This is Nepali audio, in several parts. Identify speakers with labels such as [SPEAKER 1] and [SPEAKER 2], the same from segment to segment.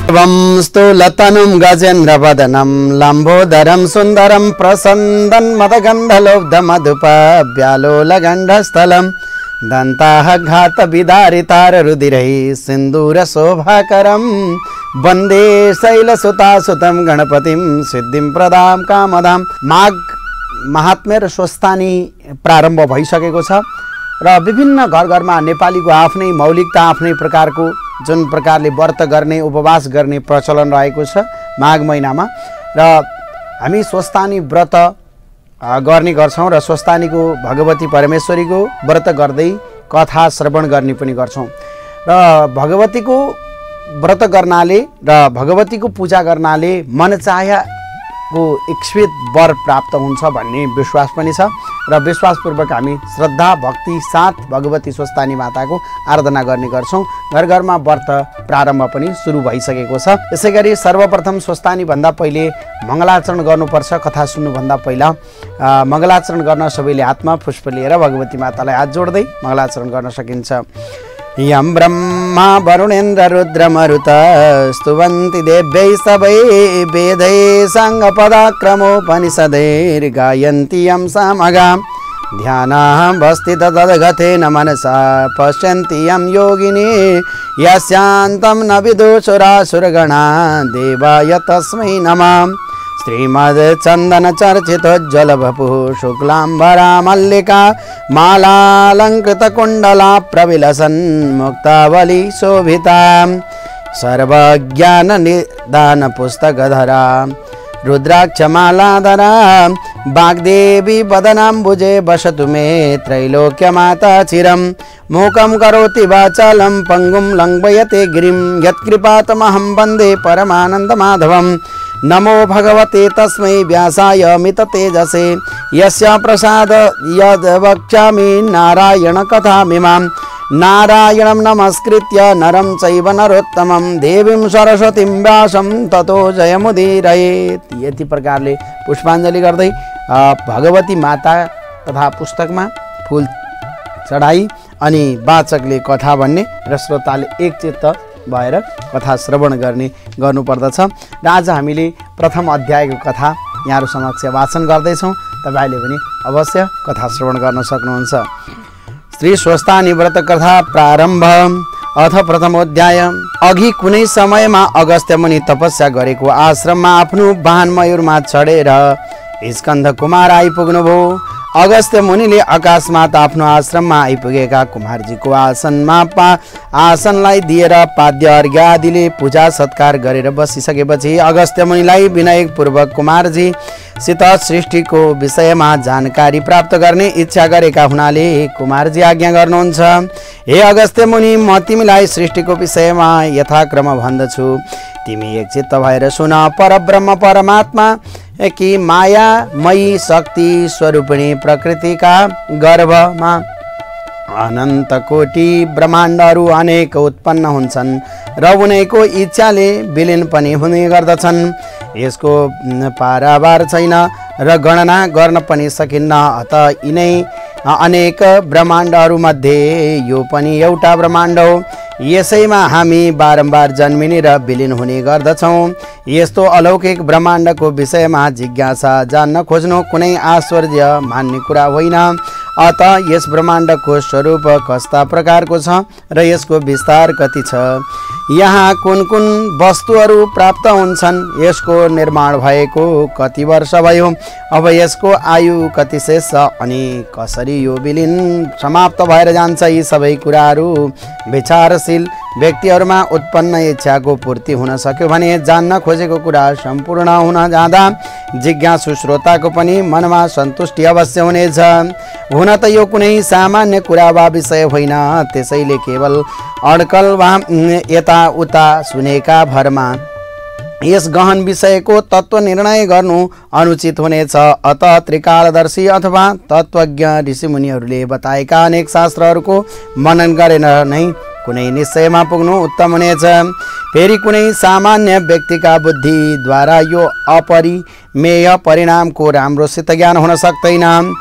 [SPEAKER 1] एवं स्थूलतनुं गजेन्द्रवदनं लम्बोदरं सुन्दरं प्रसन्दन् मदगन्धलोब्धमधुपव्यालोलगण्डस्थलं दन्ताः घातविदारिताररुधिरैः सिन्दूरशोभाकरं वन्दे शैलसुतासुतं गणपतिं सिद्धिं प्रदां कामदां। माघ महात्म्य र स्वस्थानी प्रारम्भ भइसकेको छ र विभिन्न घर घरमा नेपालीको आफ्नै मौलिकता आफ्नै प्रकारको जुन प्रकारले व्रत गर्ने उपवास गर्ने प्रचलन रहेको छ माघ महिनामा र हामी स्वस्थानी व्रत गर्ने गर्छौं र स्वस्थानीको भगवती परमेश्वरीको व्रत गर्दै कथा श्रवण गर्ने पनि गर्छौं र भगवतीको व्रत गर्नाले र भगवतीको पूजा गर्नाले मनचाहेको इच्छित वर प्राप्त हुन्छ भन्ने विश्वास पनि छ र विश्वासपूर्वक हामी श्रद्धा भक्ति साथ भगवती स्वस्थानी माताको आराधना गर्ने गर्छौं। घर घरमा व्रत प्रारम्भ पनि सुरु भइसकेको छ। यसैगरी सर्वप्रथम स्वस्थानी भन्दा पहिले मङ्गलाचरण गर्नुपर्छ। कथा सुन्नु भन्दा पहिला मङ्गलाचरण गर्न सबैले हातमा पुष्प लिएर भगवती मातालाई हात जोड्दै मङ्गलाचरण गर्न सकिन्छ। यं ब्रह्मा वरुणेन्द्र रुद्रमरुत स्तुवन्ति देव्यै सबै वेदै साङ्गपदाक्रमोपनिषदैर्गायन्ति यं सामगां ध्यानावस्थिततद्गतेन मनसा पश्यन्ति यं योगिनी यस्यान्तं न विदुषुरासुरगणा देवाय तस्मै नमः। श्रीमद् चंदन चर्चितोज्ज्वल वपुः शुक्लांबरा मल्लिका मालालंकृत कुंडला प्रविलसन् मुक्तावली शोभिता सर्वज्ञान निदान पुस्तकधरा रुद्राक्षमालाधरा वाग्देवी वदनाम्बुजे वसतु मे त्रैलोक्यमाता चिरं मूकं करोति वाचालं पंगुं लंघयते गिरिं यत्कृपातमहं वन्दे परमानन्दमाधवम्। नमो भगवते तस्मै व्यासाय मिततेजसे यस्य प्रसाद यद्वक्ष्यामि नारायण कथामिमां नारायणं नमस्कृत्य नरं चैव नरोत्तमं देवीं सरस्वतीं व्यासं ततो जयमुदीरयेत्। यति प्रकारले पुष्पाञ्जली गर्दै भगवती माता तथा पुस्तकमा फूल चढाई अनि वाचकले कथा भन्ने र श्रोताले एकचित्त भएर कथा श्रवण गर्नुपर्दछ। र आज हामीले प्रथम अध्यायको कथा यहाँहरु समक्ष वाचन गर्दैछौँ। तपाईले पनि अवश्य कथा श्रवण गर्न सक्नुहुन्छ। श्री स्वस्थानी व्रत कथा प्रारम्भ। अथ प्रथमोध्याय। अघि कुनै समयमा अगस्त्य मुनि तपस्या गरेको आश्रममा आफ्नो वाहन मयूरमा चढेर स्कन्द कुमार आइपुग्नुभयो। अगस्त्य मुनिले अकाशमात आफ्नो आश्रममा आइपुगेका कुमारजीको आसनलाई दिएर पाद्य अर्घ्य आदिले पूजा सत्कार गरेर बसिसकेपछि अगस्त्य मुनिलाई विनयपूर्वक कुमारजी सित सृष्टिको विषयमा जानकारी प्राप्त गर्ने इच्छा गरेका हुनाले कुमारजी आज्ञा गर्नुहुन्छ। हे अगस्त्य मुनि, म तिमीलाई सृष्टिको विषयमा यथाक्रम भन्दछु, तिमी एकचित्त भएर सुन। परब्रह्म परमात्मा कि मायामयी शक्ति स्वरूपिणी प्रकृतिका गर्भमा अनन्त कोटि ब्रह्माण्डहरू अनेक उत्पन्न हुन्छन् र उनीको इच्छाले विलीन पनि हुने गर्दछन्। यसको पारावार छैन र गणना गर्न पनि सकिन्न। अत यिनै अनेक ब्रह्माण्डहरू मध्ये यो पनि एउटा ब्रह्माण्ड हो। यसैमा हामी बारम्बार जन्मिने र विलीन हुने गर्दछौँ। यस्तो अलौकिक ब्रह्माण्डको विषयमा जिज्ञासा जान्न खोज्नु कुनै आश्चर्य मान्ने कुरा होइन। अत यस ब्रह्माण्डको स्वरूप कस्ता प्रकारको छ र यसको विस्तार कति छ, यहाँ कुन कुन वस्तुहरू प्राप्त हुन्छन्, यसको निर्माण भएको कति वर्ष भयो, अब यसको आयु कति शेष छ अनि कसरी यो विलीन समाप्त भएर जान्छ, यी सबै कुराहरू विचारशील व्यक्तिहरूमा उत्पन्न इच्छाको पूर्ति हुन सक्यो भने जान्न खोजेको कुरा सम्पूर्ण हुन जाँदा जिज्ञासु श्रोताको पनि मनमा सन्तुष्टि अवश्य हुनेछ। हुन त यो कुनै सामान्य कुरा वा विषय होइन, त्यसैले केवल अड्कल वा यताउता सुनेका भरमा यस गहन विषयको तत्व निर्णय गर्नु अनुचित हुनेछ। अत त्रिकालदर्शी अथवा तत्त्वज्ञ ऋषिमुनिहरूले बताएका अनेक शास्त्रहरूको मनन गरेर नै कुनै निश्चयमा पुग्नु उत्तम हुनेछ। फेरि कुनै सामान्य व्यक्तिका बुद्धिद्वारा यो अपरिमेय परिणामको राम्रोसित ज्ञान हुन सक्दैन।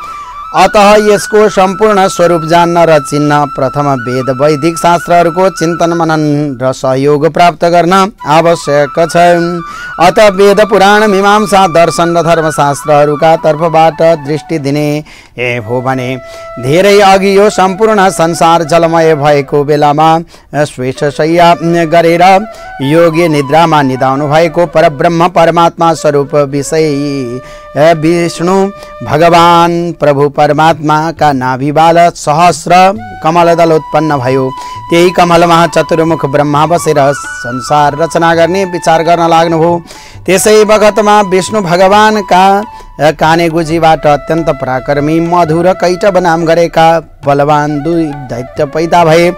[SPEAKER 1] अतः यसको सम्पूर्ण स्वरूप जान्न र चिन्न प्रथम वेद वैदिक शास्त्रहरूको चिन्तन मनन र सहयोग प्राप्त गर्न आवश्यक छ। अतः वेद पुराण मीमांसा दर्शन र धर्मशास्त्रहरूका तर्फबाट दृष्टि दिने हो भने धेरै अघि यो सम्पूर्ण संसार जलमय भएको बेलामा श्वेतशय्या गरेर योगी निद्रामा निदाउनु भएको परब्रह्म परमात्मा स्वरूप विषय विष्णु भगवान प्रभु परमात्मा का नाभिबाल सहस्र कमलदल उत्पन्न भयो। त्यही कमलमा चतुर्मुख ब्रह्मा बसेर संसार रचना गर्ने विचार गर्न लाग्नुभयो। त्यसै बखतमा विष्णु भगवान का काने गुजीबाट अत्यन्त पराक्रमी मधुर कैटव नाम गरेका बलवान दुई दैत्य पैदा भए।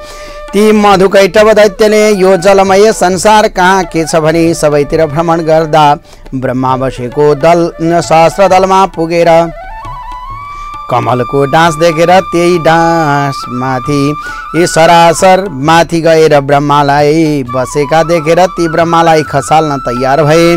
[SPEAKER 1] ती मधु कैटव दैत्यले यो जलमय संसार कहाँ के छ भनी सबैतिर भ्रमण गर्दा ब्रह्मा बसेको दल सहस्र दलमा पुगेर कमलको डाँस देखेर त्यही डाँस माथि सरासर माथि गएर ब्रह्मालाई बसेका देखेर ती ब्रह्मालाई खसाल्न तयार भए।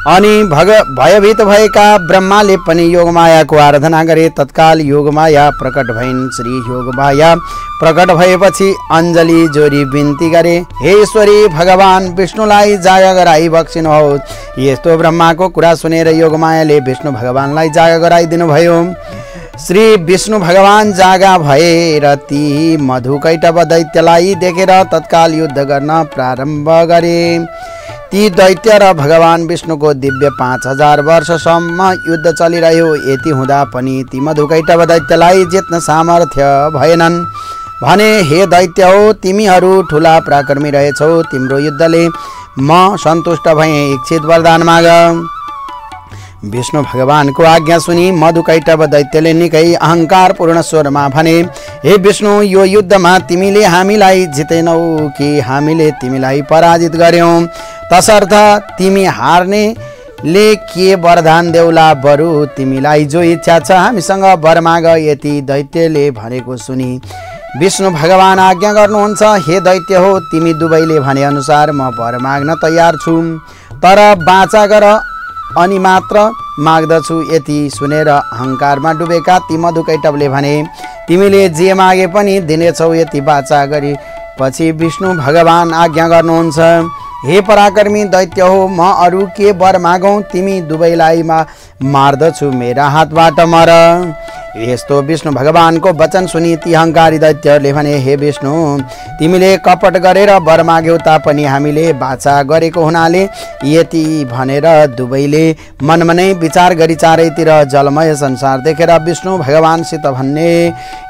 [SPEAKER 1] अनि भयभीत भएका ब्रह्माले पनि योगमायाको आराधना गरे। तत्काल योगमाया प्रकट भइन्। श्री योगमाया प्रकट भएपछि अञ्जली जोरी बिन्ती गरे, हे ईश्वरी भगवान विष्णुलाई जागा गराई बक्सिनुहोस्। यस्तो ब्रह्माको कुरा सुनेर योगमायाले विष्णु भगवानलाई जागा गराइदिनु भयो। श्री विष्णु भगवान जागा भएर ती मधु कैटव दैत्यलाई देखेर तत्काल युद्ध गर्न प्रारम्भ गरे। ती दैत्य र भगवान विष्णुको दिव्य 5000 वर्षसम्म युद्ध चलिरह्यो। यति हुँदा पनि ती मधु कैटव दैत्यलाई जित्न सामर्थ्य भएनन्। भने, हे दैत्य हो, तिमीहरू ठुला पराक्रमी रहेछौ। तिम्रो युद्धले म सन्तुष्ट भएँ। इच्छित वरदान माग। विष्णु भगवानको आज्ञा सुनि मधु कैटव दैत्यले निकै अहंकार पूर्ण स्वरमा भने, हे विष्णु, यो युद्धमा तिमीले हामीलाई जितेनौ कि हामीले तिमीलाई पराजित गर्यौं? तसर्थ तिमी हार्नेले के वरदान देउला? बरु तिमीलाई जो इच्छा छ हामीसँग वर माग। यति दैत्यले भनेको सुनि विष्णु भगवान आज्ञा गर्नुहुन्छ, हे दैत्य हो, तिमी दुवैले भने अनुसार म वर माग्न तयार छु, तर बाचा गर अनि मात्र माग्दछु। यति सुनेर अहंकारमा डुबेका ती मधु कैटवले भने, तिमीले जे मागे पनि दिनेछौ। यति बाचा गरी पछि विष्णु भगवान आज्ञा गर्नुहुन्छ, हे पराक्रमी दैत्य हो, म अरू के वर मागौं? तिमी दुवैलाई मार्दछु, मेरा हातबाट मर। यस्तो विष्णु भगवानको वचन सुनि ती अहंकारी दैत्यहरूले भने, हे विष्णु, तिमीले कपट गरेर वर माग्यौ तापनि हामीले बाचा गरेको हुनाले यति भनेर दुवैले मनमनै विचार गरी चारैतिर जलमय संसार देखेर विष्णु भगवानसित भन्ने,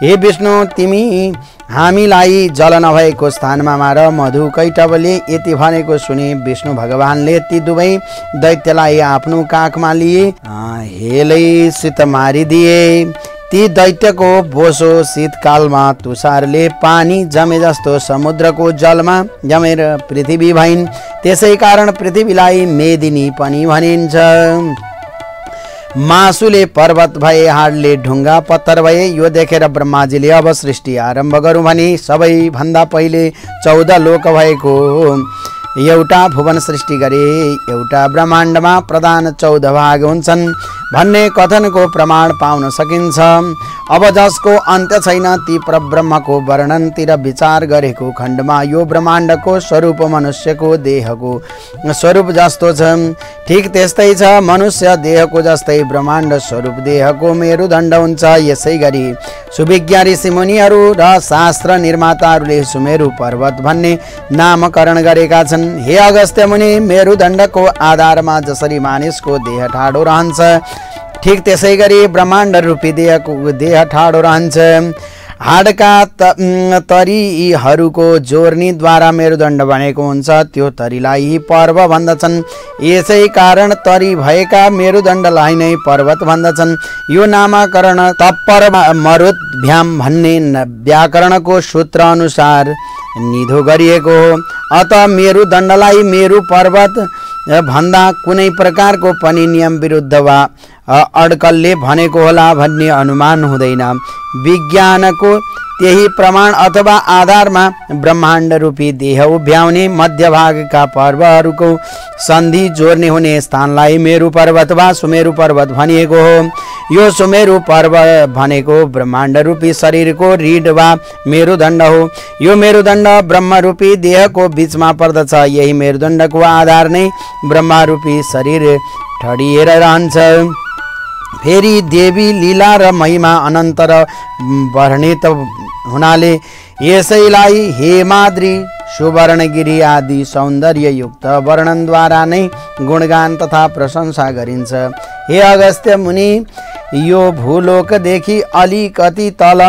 [SPEAKER 1] हे विष्णु, तिमी हामीलाई जल नभएको स्थानमा मार। मधु कैटवले यति भनेको सुनि विष्णु भगवानले ती दुवै दैत्यलाई आफ्नो काखमा लिए हेलैसित मारिदिए। ती दैत्यको बोसो शीतकालमा तुषारले पानी जमे जस्तो समुद्रको जलमा जमेर पृथ्वी भइन्। त्यसै कारण पृथ्वीलाई मेदिनी पनि भनिन्छ। मासुले पर्वत भए, हाडले ढुङ्गा पत्थर भए। यो देखेर ब्रह्माजीले अब सृष्टि आरम्भ गरौँ भने सबैभन्दा पहिले 14 लोक भएको एउटा भुवन सृष्टि गरे। एउटा ब्रह्माण्डमा प्रधान 14 भाग हुन्छन् भन्ने कथनको प्रमाण पाउन सकिन्छ। अब जसको अन्त्य छैन ती परब्रह्मको वर्णनतिर विचार गरेको खण्डमा यो ब्रह्माण्डको स्वरूप मनुष्यको देहको स्वरूप जस्तो छ, ठीक त्यस्तै छ। मनुष्य देहको जस्तै ब्रह्माण्ड स्वरूप देहको मेरुदण्ड हुन्छ। यसै गरी सुविज्ञ ऋषिमुनिहरू र शास्त्र निर्माताहरूले सुमेरु पर्वत भन्ने नामकरण गरेका छन्। हे अगस्त्य मुनि, मेरुदण्डको आधारमा जसरी मानिसको देह ठाडो रहन्छ, ठीक त्यसै गरी ब्रह्माण्ड रूपी देह ठाडो रहन्छ। हाडका तरीहरूको जोर्नीद्वारा मेरुदण्ड बनेको हुन्छ। त्यो तरीलाई पर्व भन्दछन्। यसै कारण तरी भएका मेरुदण्डलाई नै पर्वत भन्दछन्। यो नामकरण तप्पर मरुद्भ्याम भन्ने व्याकरणको सूत्र अनुसार निधो गरिएको हो। अत मेरुदण्डलाई मेरु पर्वत भन्दा कुनै प्रकारको पनि नियम विरुद्ध वा अड्कलले भनेको होला भन्ने अनुमान हुँदैन। विज्ञानको त्यही प्रमाण अथवा आधारमा ब्रह्माण्ड रूपी देह उभ्याउने मध्यभागका पर्वहरूको सन्धि जोड्ने हुने स्थानलाई मेरु पर्वत वा सुमेरु पर्वत भनिएको हो। यो सुमेरु पर्वत भनेको ब्रह्माण्ड रूपी शरीरको रीढ वा मेरुदण्ड हो। यो मेरुदण्ड ब्रह्मरूपी देहको बीचमा पर्दछ। यही मेरुदण्डको आधार नै ब्रह्मरूपी शरीर ठडिएर रहन्छ। फेरि देवी लीला र महिमा अनन्त र वर्णित हुनाले यसैलाई हेमाद्री सुवर्णगिरी आदि सौन्दर्ययुक्त वर्णनद्वारा नै गुणगान तथा प्रशंसा गरिन्छ। हे अगस्त्य मुनि, यो भूलोकदेखि अलिकति तल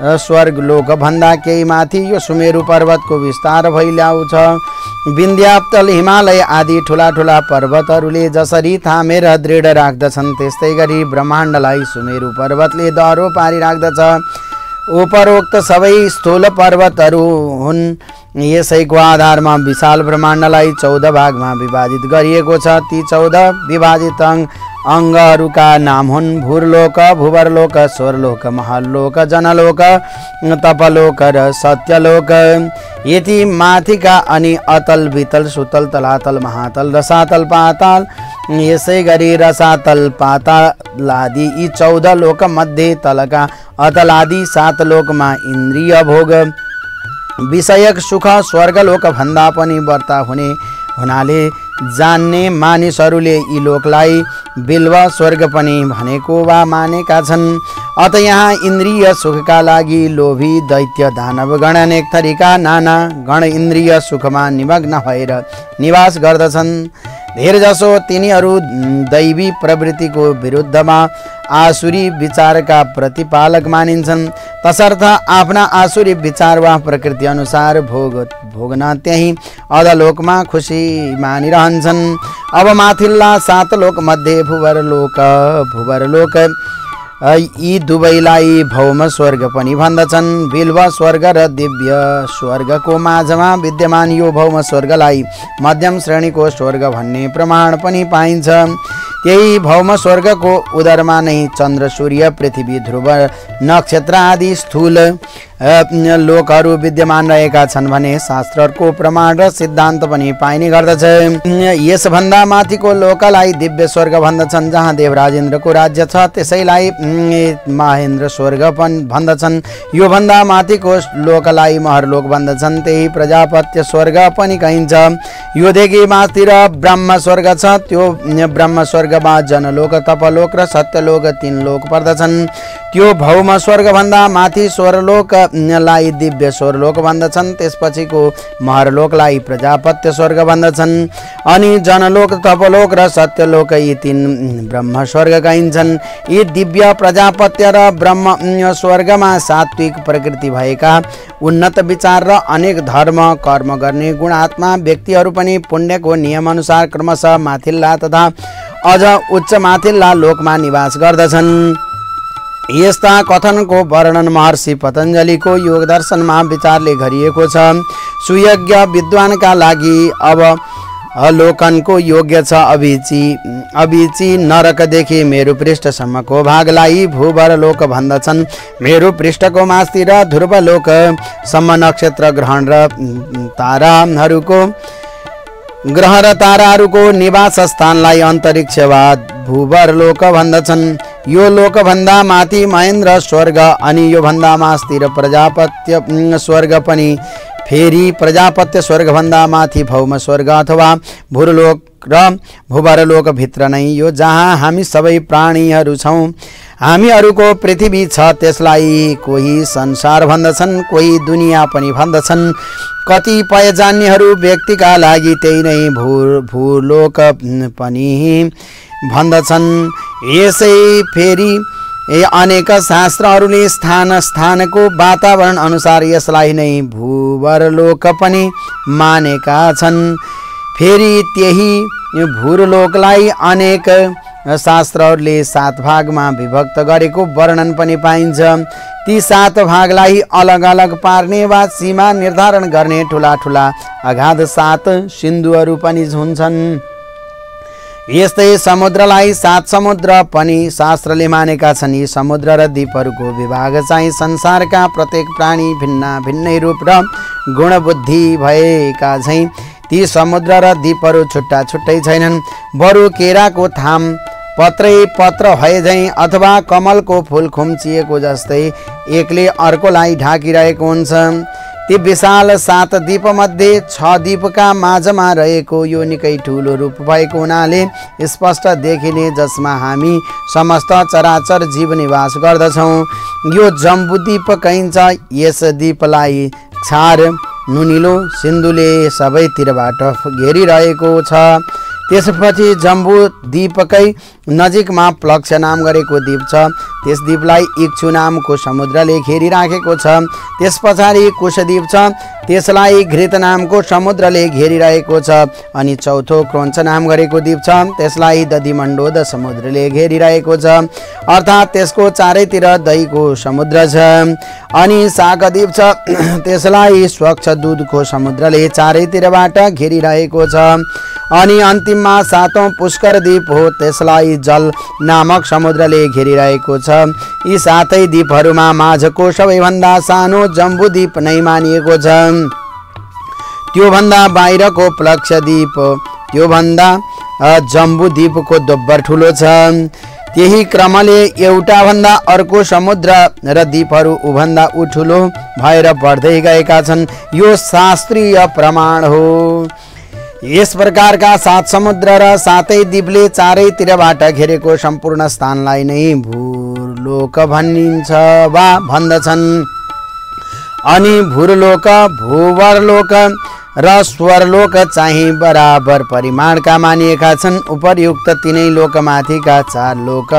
[SPEAKER 1] स्वर्गलोक भन्दा केही माथि यो सुमेरु पर्वतको विस्तार भइल्याउ छ। विन्ध्याचल हिमालय आदि ठुला ठुला पर्वतहरूले जसरी थामेर दृढ राख्दछन् त्यस्तै गरी ब्रह्माण्डलाई सुमेरु पर्वतले दह्रो पारी राख्दछ। उपरोक्त सबै स्थूल पर्वतहरू हुन्। यसैको आधारमा विशाल ब्रह्माण्डलाई 14 भागमा विभाजित गरिएको छ। ती 14 विभाजित अङ्गहरूका नाम हुन् भूर्लोक, भूवरलोक, स्वर्लोक, महल्लोक, जनलोक, तपलोक र सत्यलोक। यति माथिका अनि अतल, वितल, सुतल, तलातल, महातल, रसातल, पाताल, यसै गरी रसातल, पाताल आदि यी 14 लोक मध्ये तलका अतल आदि 7 लोकमा इन्द्रिय भोग विषयक सुख स्वर्गलोक भन्दा पनि बढ्ता हुनाले जान्ने मानिसहरूले यी लोकलाई बिल्व स्वर्ग पनि भनेको वा मानेका छन्। अत यहाँ इन्द्रिय सुखका लागि लोभी दैत्य दानव गण अनेक थरीका नाना गण इन्द्रिय सुखमा निमग्न भएर निवास गर्दछन्। धेरजसो तिनीहरू दैवी प्रवृत्तिको विरुद्धमा आसुरी विचारका प्रतिपालक मानिन्छन्। तसर्थ आफ्ना आसुरी विचार वा प्रकृति अनुसार भोग्न त्यही अधलोकमा खुसी मानिरहन्छन्। अब माथिल्ला 7 लोक मध्ये भूवरलोक यी दुवैलाई भौम स्वर्ग पनि भन्दछन्। बिल्व स्वर्ग र दिव्य स्वर्गको माझमा विद्यमान यो भौम स्वर्गलाई मध्यम श्रेणीको स्वर्ग भन्ने प्रमाण पनि पाइन्छ। त्यही भौम स्वर्गको उदरमा नै चन्द्र, सूर्य, पृथ्वी, ध्रुव, नक्षत्र आदि स्थूल लोकहरू विद्यमान रहेका छन् भने शास्त्रको प्रमाण र सिद्धान्त पनि पाइने गर्दछ। यसभन्दा माथिको लोकलाई दिव्य स्वर्ग भन्दछन्। जहाँ देवराजेन्द्रको राज्य छ त्यसैलाई महेन्द्र स्वर्ग पनि भन्दछन्। यो भन्दा माथिको लोकलाई महरलोक भन्दछन्। त्यही प्रजापत्य स्वर्ग पनि कहिन्छ। योदेखि माथितिर ब्रह्म स्वर्ग छ। त्यो ब्रह्म स्वर्गमा जनलोक, तपलोक र सत्यलोक 3 लोक पर्दछन्। त्यो भौम स्वर्ग भन्दा माथि स्वर्लोक लाई दिव्य स्वर्लोक भन्दछन्। त्यसपछिको महरलोकलाई प्रजापत्य स्वर्ग भन्दछन्। अनि जनलोक, तपलोक र सत्यलोक यी 3 ब्रह्म स्वर्ग कहिन्छन्। यी दिव्य, प्रजापत्य र ब्रह्म स्वर्गमा सात्विक प्रकृति भएका उन्नत विचार र अनेक धर्म कर्म गर्ने गुणात्मा व्यक्तिहरू पनि पुण्यको नियम अनुसार क्रमशः माथिल्ला तथा अझ उच्च माथिल्ला लोकमा निवास गर्दछन्। यस्ता कथनको वर्णन महर्षि पतञ्जलिको योग दर्शनमा विचारले गरिएको छ। सुयज्ञ विद्वानका लागि अब अवलोकनको योग्य छ। अभिची नरकदेखि मेरु पृष्ठसम्मको भागलाई भूवरलोक भन्दछन्। मेरु पृष्ठको मास्तिर ध्रुवलोकसम्म नक्षत्र ग्रह र ताराहरूको निवास स्थानलाई अन्तरिक्ष वा भूवरलोक भन्दछन्। यो लोकभन्दा माथि महेन्द्र स्वर्ग अनि यो भन्दा मास्तिर प्रजापत्य स्वर्ग पनि। फेरि प्रजापत्य स्वर्ग भन्दा माथि भौम स्वर्ग अथवा भूलोक र भूवरलोक भित्र नै यो जहाँ हामी सबै प्राणीहरू छौँ। हामीहरूको पृथ्वी छ त्यसलाई कोही संसार भन्दछन्, कोही दुनियाँ पनि भन्दछन्। कतिपय जान्नेहरू व्यक्तिका लागि त्यही नै भूलोक पनि भन्दछन्। यसै फेरि अनेक शास्त्रहरूले स्थानको वातावरण अनुसार यसलाई नै भूवरलोक पनि मानेका छन्। फेरि त्यही भूलोकलाई अनेक शास्त्रहरूले 7 भागमा विभक्त गरेको वर्णन पनि पाइन्छ। ती 7 भागलाई अलग अलग पार्ने वा सीमा निर्धारण गर्ने ठुला ठुला अगाध 7 सिन्धुहरू पनि हुन्छन्। यस्तै समुद्रलाई 7 समुद्र पनि शास्त्रले मानेका छन्। यी समुद्र र द्वीपहरूको विभाग चाहिँ संसारका प्रत्येक प्राणी भिन्न भिन्नै रूप र गुणबुद्धि भएका झैँ ती समुद्र र द्वीपहरू छुट्टा छुट्टै छैनन्। बरु केराको थाम पत्रै पत्र भए झैँ अथवा कमलको फुल खुम्चिएको जस्तै एकले अर्कोलाई ढाकिरहेको हुन्छ। ती विशाल 7 द्वीपमध्ये 6 द्वीपका माझमा रहेको यो निकै ठुलो रूप भएको हुनाले स्पष्ट देखिने, जसमा हामी समस्त चराचर जीव निवास गर्दछौँ। यो जम्बुद्वीप कहिन्छ। यस द्वीपलाई क्षार नुनिलो सिन्धुले सबैतिरबाट घेरिरहेको छ। त्यसपछि जम्बू द्वीपकै नजिकमा प्लक्ष नाम गरेको द्वीप छ। त्यस द्वीपलाई इक्षु नामको समुद्रले घेरिराखेको छ। त्यस पछाडि कुशद्वीप छ, त्यसलाई घृत नामको समुद्रले घेरिरहेको छ। अनि चौथो क्रोञ्च नाम गरेको द्वीप छ, त्यसलाई दधिमण्डोद समुद्रले घेरिरहेको छ, अर्थात् त्यसको चारैतिर दहीको समुद्र छ। अनि शाकद्वीप छ, त्यसलाई स्वच्छ दुधको समुद्रले चारैतिरबाट घेरिरहेको छ। अनि अन्तिममा 7औं पुष्कर द्वीप हो, त्यसलाई जल नामक समुद्रले घेरिरहेको छ। यी 7 द्वीपहरूमा माझको सबैभन्दा सानो जम्बुद्वीप नै मानिएको छ। त्योभन्दा बाहिरको प्लक्ष द्वीप त्योभन्दा जम्बुद्वीपको दोब्बर ठुलो छ। त्यही क्रमले एउटा भन्दा अर्को समुद्र र द्वीपहरू उभन्दा ठुलो भएर बढ्दै गएका छन्। यो शास्त्रीय प्रमाण हो। यस प्रकारका 7 समुद्र र 7 द्वीपले चारैतिरबाट घेरेको सम्पूर्ण स्थानलाई नै भूलोक भनिन्छ वा भन्दछन्। अनि भूलोक, भूवरलोक र स्वरलोक चाहिँ बराबर परिमाणका मानिएका छन्। उपर्युक्त तीनै लोकमाथिका 4 लोक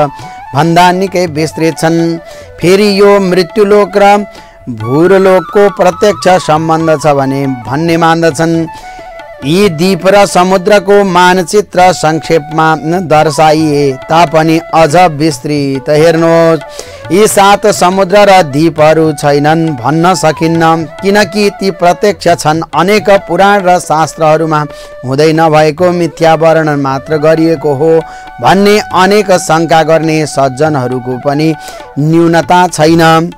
[SPEAKER 1] भन्दा निकै विस्तृत छन्। फेरि यो मृत्युलोक र भूलोकको प्रत्यक्ष सम्बन्ध छ भन्ने मान्दछन्। यी द्वीप र समुद्रको मानचित्र संक्षेपमा दर्शाइए तापनि अझ विस्तृत हेर्नुहोस्। यी 7 समुद्र र द्वीपहरू छैनन् भन्न सकिन्न, किनकि ती प्रत्यक्ष छन्। अनेक पुराण र शास्त्रहरूमा हुँदै नभएको मिथ्या वर्णन मात्र गरिएको हो भन्ने अनेक शङ्का गर्ने सज्जनहरूको पनि न्यूनता छैन।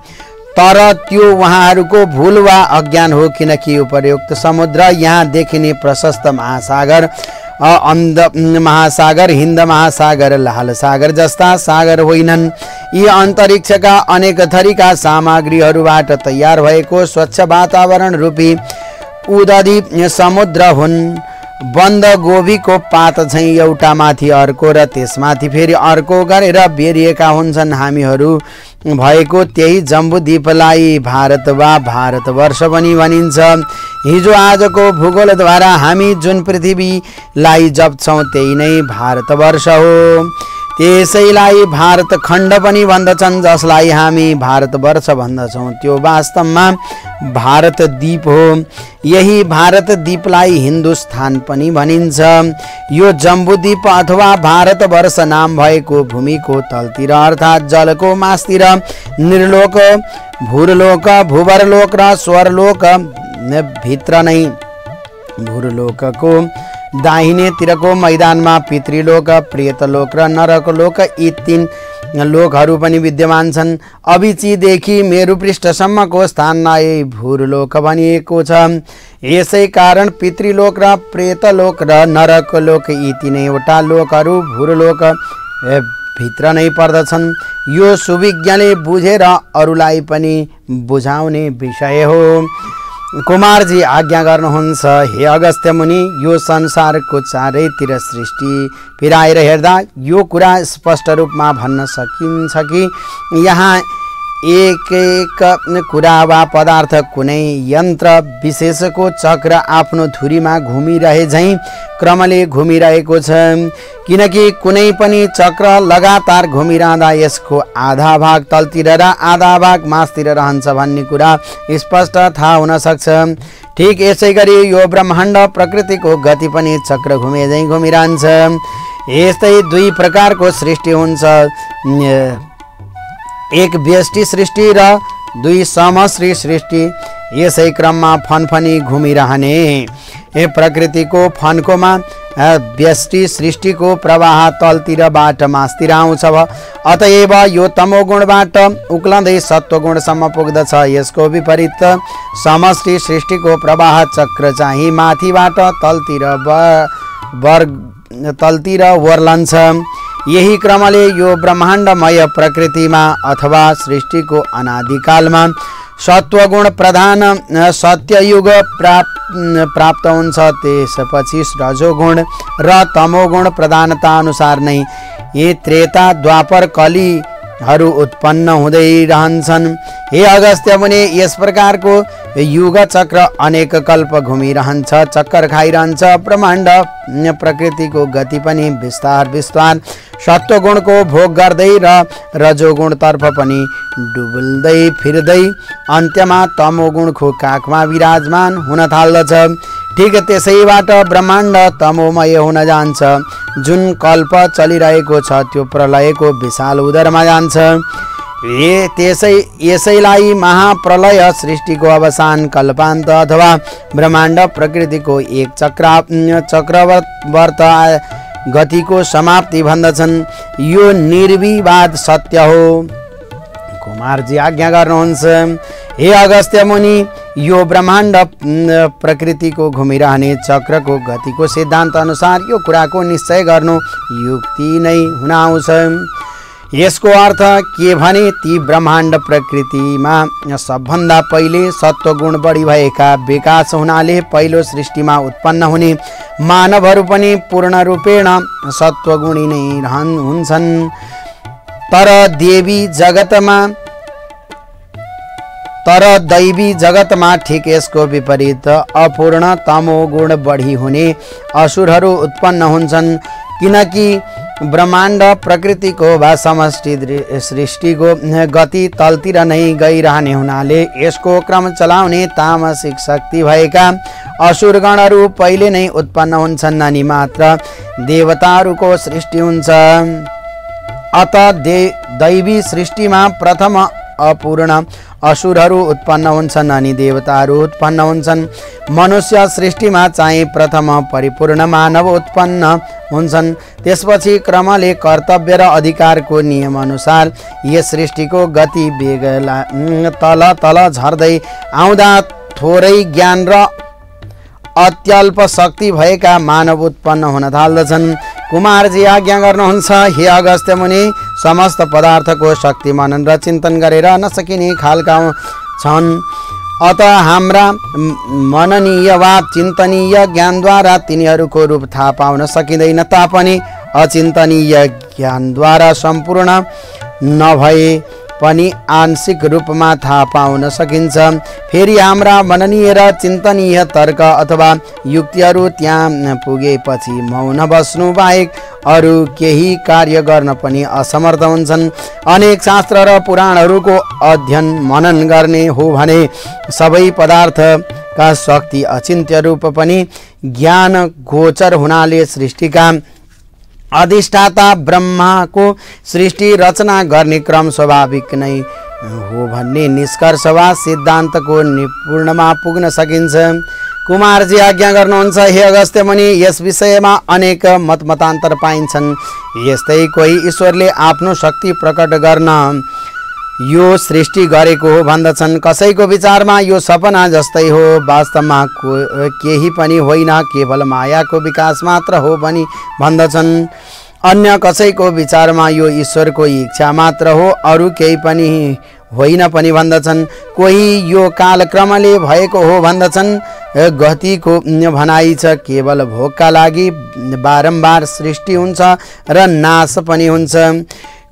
[SPEAKER 1] तर त्यो उहाँहरूको भूल वा अज्ञान हो, किनकि उपर्युक्त समुद्र, यहाँ देखिने प्रशस्त महासागर, अन्ध महासागर, हिन्द महासागर, लाल सागर जस्ता सागर होइनन्। यी अन्तरिक्षका अनेक थरीका सामग्रीहरूबाट तयार भएको स्वच्छ वातावरण रूपी उदधी समुद्र हुन्। बन्द गोबीको पात चाहिँ एउटा माथि अर्को र त्यसमाथि फेरि अर्को गरेर बेरिएका हुन्छन्। हामीहरू भएको त्यही जम्बुद्वीपलाई भारत वा भारतवर्ष पनि भनिन्छ। हिजो आजको भूगोलद्वारा हामी जुन पृथ्वीलाई जप्छौँ त्यही नै भारतवर्ष हो। त्यसैलाई भारत खण्ड पनि भन्दछन्, जसलाई हामी भारतवर्ष भन्दछौँ त्यो वास्तवमा भारत द्वीप हो। यही भारत द्वीपलाई हिन्दुस्तान पनि भनिन्छ। यो जम्बुद्वीप अथवा भारतवर्ष नाम भएको भूमिको तलतिर अर्थात् जलको मास्तिर निर्लोक, भूलोक, भूवरलोक र स्वरलोक भित्र नै भूलोकको दाहिनेतिरको मैदानमा पितृलोक, प्रेतलोक र नरकलोक यी 3 लोकहरू पनि विद्यमान छन्। अभिचीदेखि मेरुपृष्ठसम्मको स्थानलाई भूलोक भनिएको छ। यसै कारण पितृलोक र प्रेतलोक र नरकलोक यी 3वटा लोकहरू भूलोक भित्र नै पर्दछन्। यो सुविज्ञले बुझेर अरूलाई पनि बुझाउने विषय हो। कुमारजी आज्ञा गर्नुहुन्छ, हे अगस्त्य मुनि, यो संसारको चारैतिर सृष्टि फिराएर हेर्दा यो कुरा स्पष्ट रूपमा भन्न सकिन्छ कि यहाँ एक कुरा वा पदार्थ कुनै यन्त्र विशेषको चक्र आफ्नो धुरीमा घुमिरहे झैँ क्रमले घुमिरहेको छ। किनकि कुनै पनि चक्र लगातार घुमिरहँदा यसको आधा भाग तलतिर र आधा भाग मास्तिर रहन्छ भन्ने कुरा स्पष्ट थाहा हुन सक्छ। ठीक यसै गरी यो ब्रह्माण्ड प्रकृतिको गति पनि चक्र घुमे झैँ घुमिरहन्छ। यस्तै 2 प्रकारको सृष्टि हुन्छ, एक व्यष्टि सृष्टि र 2 समश्री सृष्टि। यसै क्रममा फनफनी घुमिरहने प्रकृतिको फन्कोमा व्यष्टि सृष्टिको प्रवाह तलतिरबाट मास्तिर आउँछ। अतएव यो तमोगुणबाट उक्लँदै सत्वगुणसम्म पुग्दछ। यसको विपरीत समष्टि सृष्टिको प्रवाह चक्र चाहिँ माथिबाट तलतिर वर्लन्छ। यही क्रमले यो ब्रह्माण्डमय प्रकृतिमा अथवा सृष्टिको अनादिकालमा सत्वगुण प्रधान सत्ययुग प्राप्त हुन्छ। त्यसपछि रजोगुण र तमोगुण प्रधानता अनुसार नै यी त्रेता द्वापर कलिहरू उत्पन्न हुँदै रहन्छन्। हे अगस्त्य मुनि, यस प्रकारको युग चक्र अनेक कल्प घुमिरहन्छ, चक्कर खाइरहन्छ। ब्रह्माण्ड प्रकृतिको गति पनि विस्तार विस्तार सत्वगुणको भोग गर्दै र रजोगुणतर्फ पनि डुबल्दै फिर्दै अन्त्यमा तमोगुणको काखमा विराजमान हुन थाल्दछ। ठिक त्यसैबाट ब्रह्माण्ड तमोमय हुन जान्छ। जुन कल्प चलिरहेको छ त्यो प्रलयको विशाल उदरमा जान्छ। यसैलाई महाप्रलय सृष्टिको अवसान कल्पान्त अथवा ब्रह्माण्ड प्रकृतिको एक चक्रवर्त गतिको समाप्ति भन्दछन्। यो निर्विवाद सत्य हो। कुमारजी आज्ञा गर्नुहुन्छ। हे अगस्त्य मुनि, यो ब्रह्माण्ड प्रकृतिको घुमिरहने चक्रको गतिको सिद्धान्त अनुसार यो कुराको निश्चय गर्नु युक्ति नै हुन आउँछ। यसको अर्थ के भने ती ब्रह्माण्ड प्रकृतिमा सबभन्दा पहिले सत्वगुण बढी भएका विकास हुनाले पहिलो सृष्टिमा उत्पन्न हुने मानवहरू पनि पूर्ण रूपेण सत्वगुणी नै हुन्छन्। तर दैवी जगतमा ठिक यसको विपरीत अपूर्ण तमोगुण बढी हुने असुरहरू उत्पन्न हुन्छन्। किनकि ब्रह्माण्ड प्रकृतिको वा समष्टि सृष्टिको गति तलतिर नै गइरहने हुनाले यसको क्रम चलाउने तामसिक शक्ति भएका असुरगणहरू पहिले नै उत्पन्न हुन्छन् अनि मात्र देवताहरूको सृष्टि हुन्छ। अत दैवी सृष्टिमा प्रथम अपूर्ण असुरहरू उत्पन्न हुन्छन् अनि देवताहरू उत्पन्न हुन्छन्। मनुष्य सृष्टिमा चाहिँ प्रथम परिपूर्ण मानव उत्पन्न हुन्छन्। त्यसपछि क्रमले कर्तव्य र अधिकारको नियम अनुसार यस सृष्टिको गति वेग तल तल झर्दै आउँदा थोरै ज्ञान र अत्यल्प शक्ति भएका मानव उत्पन्न हुन थाल्दछन्। कुमारजी आज्ञा गर्नुहुन्छ। हे अगस्त्य मुनि, समस्त पदार्थको शक्ति मनन र चिन्तन गरेर नसकिने खालका छन्। अत हाम्रा मननीय वा चिन्तनीय ज्ञानद्वारा तिनीहरूको रूप थाहा पाउन सकिँदैन तापनि अचिन्तनीय ज्ञानद्वारा सम्पूर्ण नभए पनि आंशिक रूपमा थाहा पाउन सकिन्छ। फेरि हाम्रा मननीय र चिन्तनीय तर्क अथवा युक्तिहरू त्यहाँ पुगेपछि मौन बस्नु बाहेक अरू केही कार्य गर्न पनि असमर्थ हुन्छन्। अनेक शास्त्र र पुराणहरूको अध्ययन मनन गर्ने हो भने सबै पदार्थका शक्ति अचिन्त्य रूप पनि ज्ञान गोचर हुनाले सृष्टिका अधिष्ठाता ब्रह्माको सृष्टि रचना गर्ने क्रम स्वाभाविक नै हो भन्ने निष्कर्ष वा सिद्धान्तको निपुणमा पुग्न सकिन्छ। कुमारजी आज्ञा गर्नुहुन्छ। हे अगस्त्य मुनि, यस विषयमा अनेक मतमतान्तर पाइन्छन्। यस्तै कोही ईश्वरले आफ्नो शक्ति प्रकट गर्न यो सृष्टि गरेको हो भन्दछन्। कसैको विचारमा यो सपना जस्तै हो, वास्तवमा केही पनि होइन, केवल मायाको विकास मात्र हो भनी भन्दछन्। अन्य कसैको विचारमा यो ईश्वरको इच्छा मात्र हो, अरू केही पनि होइन पनि भन्दछन्। कोही यो कालक्रमले भएको हो भन्दछन्। गतिको भनाइ छ। केवल भोगका लागि बारम्बार सृष्टि हुन्छ र नाश पनि हुन्छ।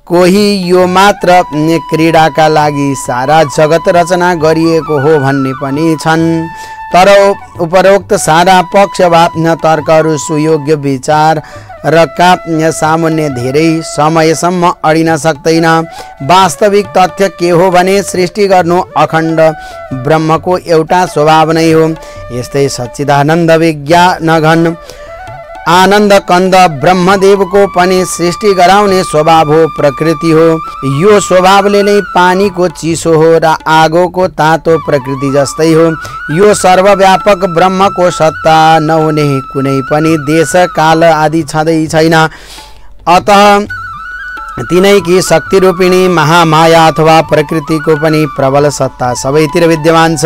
[SPEAKER 1] कोही यो मात्र क्रीडाका लागि सारा जगत रचना गरिएको हो भन्ने पनि छन्। तर उपरोक्त सारा पक्ष वा तर्कहरू सुयोग्य विचार र का सामान्य धेरै समयसम्म अडिन सक्दैन। वास्तविक तथ्य के हो भने सृष्टि गर्नु अखण्ड ब्रह्मको एउटा स्वभाव नै हो। यस्तै सच्चिदानन्द विज्ञानघन आनन्द कन्द ब्रह्मदेवको पनि सृष्टि गराउने स्वभाव हो, प्रकृति हो। यो स्वभावले नै पानीको चिसो हो र आगोको तातो प्रकृति जस्तै हो। यो सर्वव्यापक ब्रह्मको सत्ता नहुने कुनै पनि देश काल आदि छँदै छैन। अतः तिनैकी शक्ति रूपिणी महामाया अथवा प्रकृतिको पनि प्रबल सत्ता सबैतिर विद्यमान छ।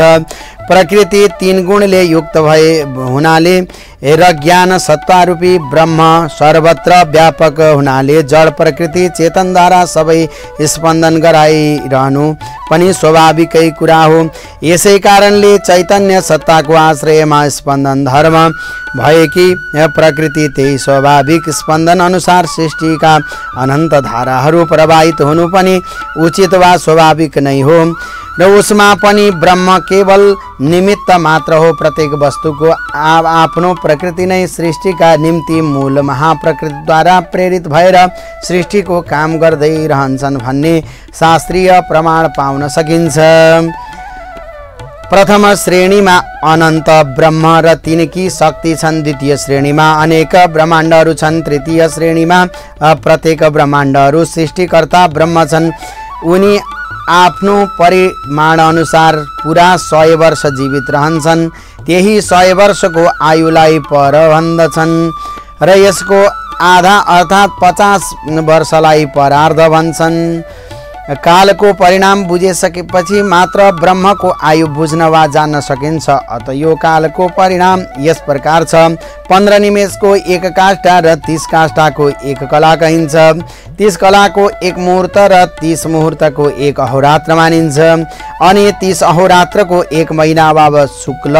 [SPEAKER 1] प्रकृति 3 गुणले युक्त भए हुनाले र ज्ञान सत्तारूपी ब्रह्म सर्वत्र व्यापक हुनाले जड प्रकृति चेतनद्वारा सबै स्पन्दन गराइरहनु पनि स्वाभाविकै कुरा हो। यसै कारणले चैतन्य सत्ताको आश्रयमा स्पन्दन धर्म भएकी प्रकृति त्यही स्वाभाविक स्पन्दन अनुसार सृष्टिका अनन्त धाराहरू प्रवाहित हुनु पनि उचित वा स्वाभाविक नै हो र उसमा पनि ब्रह्म केवल निमित्त मात्र हो। प्रत्येक वस्तुको आफ्नो प्रकृति नै सृष्टिका निम्ति मूल महाप्रकृतिद्वारा प्रेरित भएर सृष्टिको काम गर्दै रहन्छन् भन्ने शास्त्रीय प्रमाण पाउन सकिन्छ। प्रथम श्रेणीमा अनन्त ब्रह्म र तिनकी शक्ति छन्। द्वितीय श्रेणीमा अनेक ब्रह्माण्डहरू छन्। तृतीय श्रेणीमा प्रत्येक ब्रह्माण्डहरू सृष्टिकर्ता ब्रह्म छन्। उनी आफ्नो परिमाण अनुसार पुरा 100 वर्ष जीवित रहन्छन्। त्यही 100 वर्षको आयुलाई पर भन्दछन् र यसको आधा अर्थात् 50 वर्षलाई परार्ध भन्छन्। कालको परिणाम बुझिसकेपछि मात्र ब्रह्मको आयु बुझ्न वा जान्न सकिन्छ। अत यो कालको परिणाम यस प्रकार छ। 15 निमेषको 1 काष्ठा र 30 काष्ठाको 1 कला कहिन्छ। 30 कलाको 1 मुहूर्त र 30 मुहूर्तको 1 अहोरात्र मानिन्छ। अनि 30 अहोरात्रको 1 महिना वा शुक्ल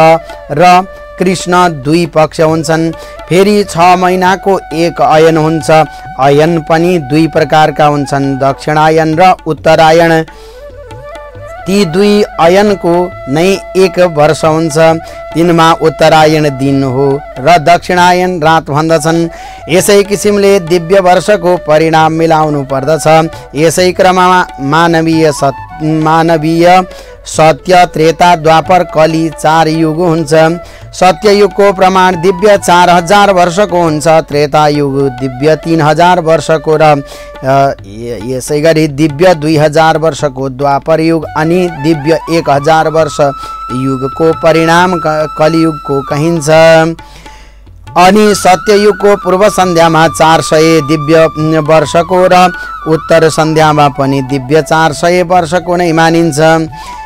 [SPEAKER 1] र कृष्ण 2 पक्ष हुन्छन्। फेरि 6 महिनाको 1 अयन हुन्छ। अयन पनि 2 प्रकारका हुन्छन्, दक्षिणायन र उत्तरायण। ती 2 अयनको नै 1 वर्ष हुन्छ। तिनमा उत्तरायण दिन हो र दक्षिणायन रात भन्दछन्। यसै किसिमले दिव्य वर्षको परिणाम मिलाउनु पर्दछ। यसै क्रममा मानवीय सत्य त्रेता द्वापर कली 4 युग हुन्छ। सत्ययुगको प्रमाण दिव्य 4000 वर्षको हुन्छ। त्रेता युग दिव्य 3000 वर्षको र यसै गरी दिव्य 2000 वर्षको द्वापर युग अनि दिव्य 1000 वर्ष युगको परिणाम कलियुगको कहिन्छ। अनि सत्ययुगको पूर्व सन्ध्यामा 400 दिव्य वर्षको र उत्तर सन्ध्यामा पनि दिव्य 400 वर्षको नै मानिन्छ।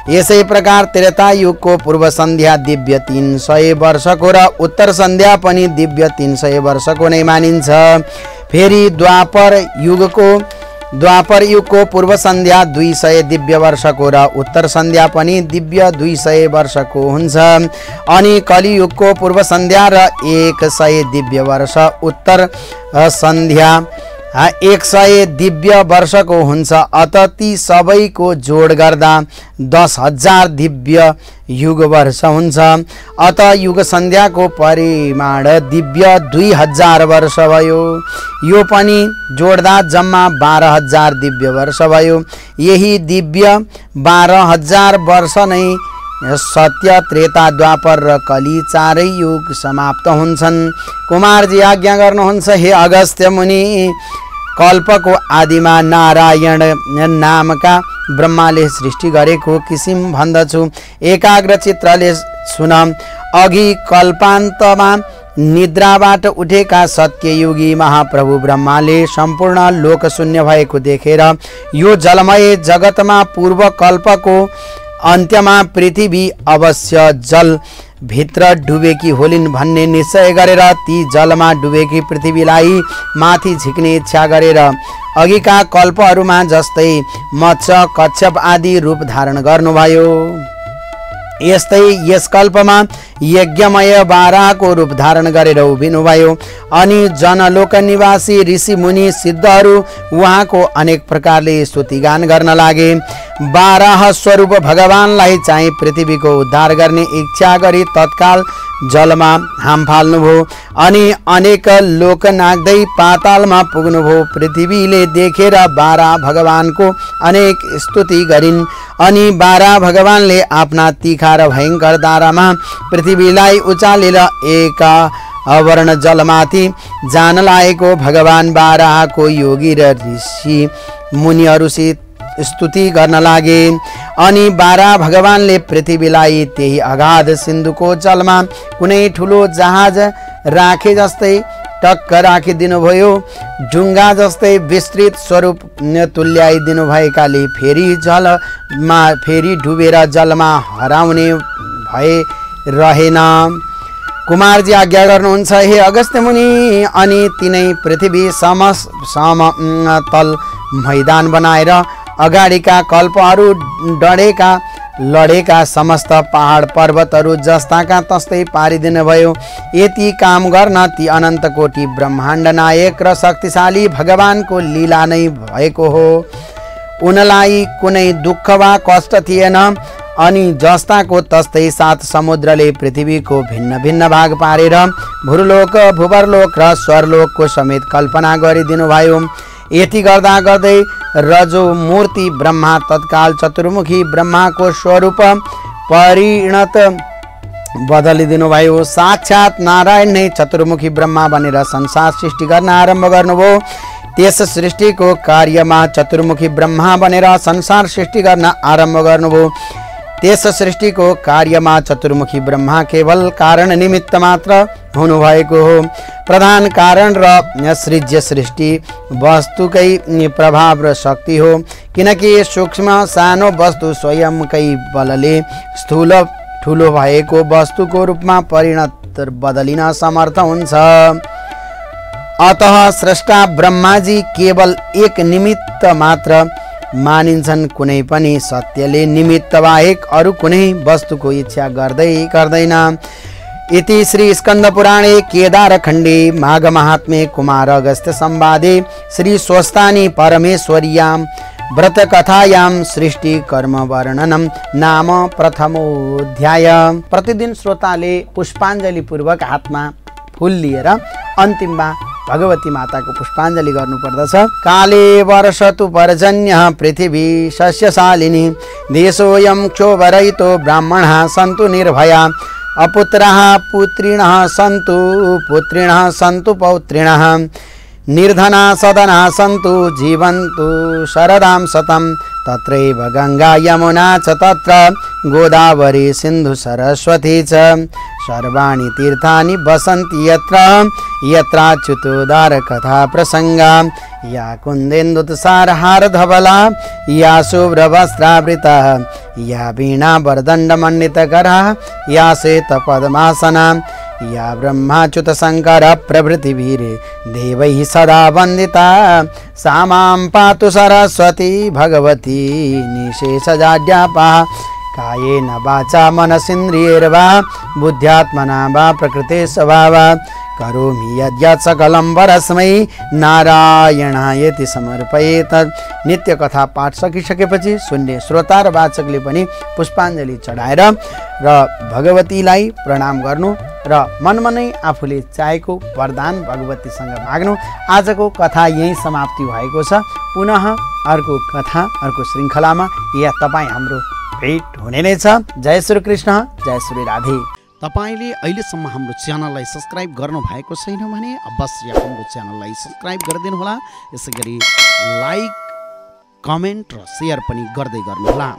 [SPEAKER 1] यसै प्रकार त्रेतायुगको पूर्व सन्ध्या दिव्य 300 वर्षको र उत्तर सन्ध्या पनि दिव्य 300 वर्षको नै मानिन्छ। फेरि द्वापर युगको पूर्व सन्ध्या 200 दिव्य वर्षको र उत्तर सन्ध्या पनि दिव्य 200 वर्षको हुन्छ। अनि कलियुगको पूर्व सन्ध्या र 100 दिव्य वर्ष, उत्तर सन्ध्या 100 दिव्य वर्षको हुन्छ। अत ती सबैको जोड गर्दा 10,000 दिव्य युग वर्ष हुन्छ। अत युग सन्ध्याको परिमाण दिव्य 2000 वर्ष भयो। यो पनि जोड्दा जम्मा 12,000 दिव्य वर्ष भयो। यही दिव्य 12,000 वर्ष नै सत्य त्रेता द्वापर र कली 4 युग समाप्त हुन्छन्। कुमारजी आज्ञा गर्नुहुन्छ, हे अगस्त्य मुनि, कल्पको आदिमा नारायण नामका ब्रह्माले सृष्टि गरेको किसिम भन्दछु। एकाग्र चित्रले सुन। अघि कल्पान्तमा निद्राबाट उठेका सत्ययुगी महाप्रभु ब्रह्माले सम्पूर्ण लोक शून्य भएको देखेर यो जलमय जगतमा पूर्व कल्पको अन्त्यमा पृथ्वी अवश्य जल भित्र डुबेकी होलिन् भन्ने निश्चय गरेर ती जलमा डुबेकी पृथ्वीलाई माथि झिक्ने इच्छा गरेर अघिका कल्पहरूमा जस्तै मत्स्य कच्छप आदि रूप धारण गर्नुभयो। यस्तै यस कल्पमा यज्ञमय बाराको रूप धारण गरेर उभिनुभयो। अनि जनलोक निवासी ऋषि मुनि सिद्धहरू उहाँको अनेक प्रकारले स्तुतिगान गर्न लागे। बाराह स्वरूप भगवानलाई चाहिँ पृथ्वीको उद्धार गर्ने इच्छा गरी तत्काल जलमा हाम फाल्नुभयो। अनि अनेक लोक नाग्दै पातालमा पुग्नुभयो। पृथ्वीले देखेर बारा भगवानको अनेक स्तुति गरिन्। अनि बारा भगवानले आफ्ना तीखा र भयङ्कर दारामा पृथ्वीलाई उचालेर एक अवर्ण जलमाथि जान लागेको भगवान बाराहको योगी र ऋषि मुनिहरूसित स्तुति गर्न लागे। अनि बारा भगवानले पृथ्वीलाई त्यही अगाध सिन्धुको जलमा कुनै ठुलो जहाज राखे जस्तै टक्क राखिदिनुभयो। ढुङ्गा जस्तै विस्तृत स्वरूप तुल्याइदिनु भएकाले फेरि डुबेर जलमा हराउने भए रहेन। कुमारजी आज्ञा गर्नुहुन्छ, हे अगस्त्य मुनि, अनि तिनै पृथ्वी समतल मैदान बनाएर अगाडिका कल्पहरू लडेका समस्त पहाड पर्वतहरू जस्ताका तस्तै पारिदिनु भयो। यति काम गर्न ती अनन्त कोटि ब्रह्माण्ड नायक र शक्तिशाली भगवानको लीला नै भएको हो। उनलाई कुनै दुःख वा कष्ट थिएन। अनि जस्ताको तस्तै सात समुद्रले पृथ्वीको भिन्न भिन्न भाग पारेर भूलोक, भूवरलोक र स्वरलोकको समेत कल्पना गरिदिनु भयो। यति गर्दा गर्दै रजो मूर्ति ब्रह्मा तत्काल चतुर्मुखी ब्रह्माको स्वरूप परिणत बदलिदिनु भयो। साक्षात नारायण नै चतुर्मुखी ब्रह्मा बनेर संसार सृष्टि गर्न आरम्भ गर्नुभयो। त्यस सृष्टिको कार्यमा चतुर्मुखी ब्रह्मा बनेर संसार सृष्टि गर्न आरम्भ गर्नुभयो। त्यस सृष्टिको कार्यमा चतुर्मुखी ब्रह्मा केवल कारण निमित्त मात्र हुनुभएको हो। प्रधान कारण र सृज्य सृष्टि वस्तुकै प्रभाव र शक्ति हो। किनकि सूक्ष्म सानो वस्तु स्वयंकै बलले स्थूल ठुलो भएको वस्तुको रूपमा परिणत बदलिन समर्थ हुन्छ। अतः स्रष्टा ब्रह्माजी केवल एक निमित्त मात्र मानिन्छन्। कुनै पनि सत्यले निमित्त बाहेक अरू कुनै वस्तुको इच्छा गर्दैन। इति श्री स्कंद पुराणे केदारखण्डे माघ महात्म्ये कुमार अगस्त्य संवादे श्री स्वस्तानी परमेश्वर्यां व्रत कथायां सृष्टि कर्म वर्णनम नाम प्रथमोध्याय। प्रतिदिन श्रोताले पुष्पाञ्जलि पूर्वक हातमा फूल लिएर अन्तिममा भगवती माताको पुष्पाञ्जलि गर्नुपर्दछ। काले वर्षतु पर्जन्य पृथिवी शस्यशालिनी देशोऽयं क्षोभरहितो ब्राह्मणः सन्तु निर्भया अपुत्रः पुत्रिणः सन्तु पुत्रिणः सन्तु पौत्रिणः निर्धना सदना सन्तु जीवन्तु शरदां शतं तत्रैव गंगा यमुना च तत्र गोदावरी सिन्धु सरस्वती च सर्वाणि तीर्थानि वसन्ति यत्र यत्राच्युतोदार कथा प्रसंगा या कुन्देन्दुतुषारहार धवला या शुभ्रवस्त्रावृता या वीणा वरदण्डमण्डितकरा या श्वेत पद्मासना या ब्रह्माच्युत शंकर प्रभृति वीर देवैः सदा वंदिता सा मां पातु सरस्वती भगवती निशेषजाड्यापा कायेन वाचा मनसेन्द्रियैर्वा बुद्ध्यात्मना वा प्रकृते स्वभावात् करोमि यद्यत् सकलं परस्मै नारायणायति समर्पयेत्। नित्य कथा पाठ सकिसकेपछि सुन्ने श्रोता र वाचकले पनि पुष्पाञ्जलि चढाएर र भगवतीलाई प्रणाम गर्नु र मनमनै आफूले चाहेको वरदान भगवतीसँग माग्नु। आजको कथा यही समाप्ति भएको छ। पुनः अर्को कथा अर्को श्रृङ्खलामा या तपाईँ हाम्रो भेट हुने नै छ। जय श्री कृष्ण, जय श्री राधे।
[SPEAKER 2] तपाईले अहिलेसम्म हाम्रो च्यानललाई सब्स्क्राइब गर्नु भएको छैन भने अवश्य हाम्रो च्यानललाई सब्स्क्राइब गरिदिनु होला। यसैगरी लाइक, कमेन्ट र शेयर पनि गर्दै गर्नुहोला।